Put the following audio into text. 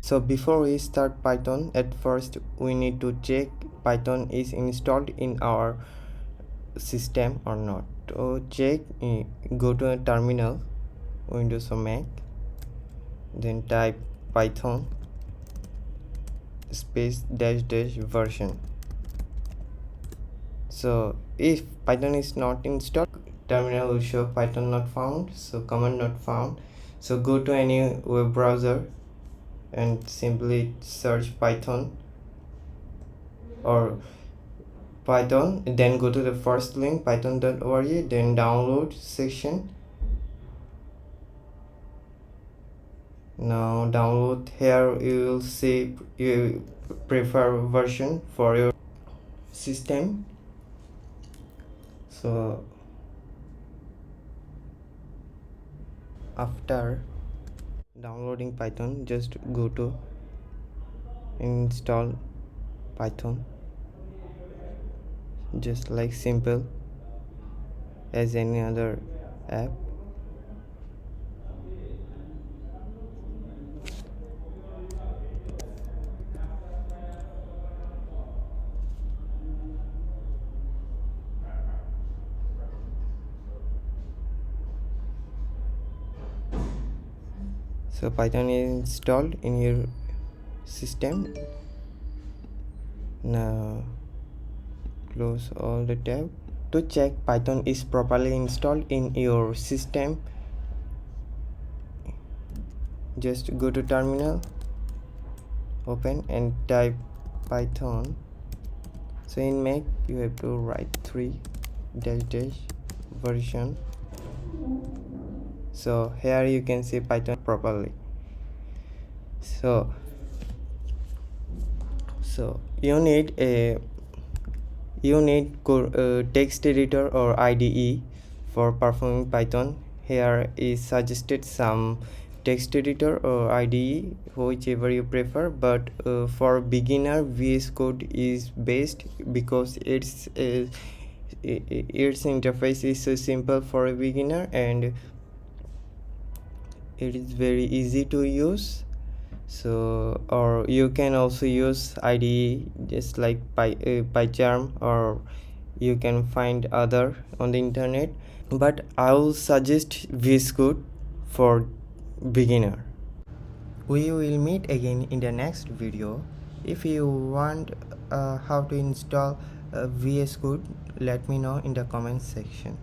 So before we start Python, at first we need to check Python is installed in our system or not. To check, go to a terminal, Windows or Mac, then type Python space dash version. So if Python is not installed, terminal will show Python not found, so command not found. So go to any web browser and simply search Python or Python, then go to the first link python.org, then download section. Now download, here you will see you prefer version for your system. So after downloading Python, just go to install Python, just like simple as any other app. So Python is installed in your system. Now close all the tab. To check Python is properly installed in your system, just go to terminal, open and type Python. So in Mac you have to write 3 dash version. So here you can see Python properly. So you need text editor or IDE for performing Python. Here is suggested some text editor or IDE, whichever you prefer, but for beginner VS Code is best because its interface is so simple for a beginner and it is very easy to use. So or you can also use IDE just like PyCharm, or you can find other on the internet, but I will suggest VS Code for beginner. We will meet again in the next video. If you want how to install VS Code, let me know in the comment section.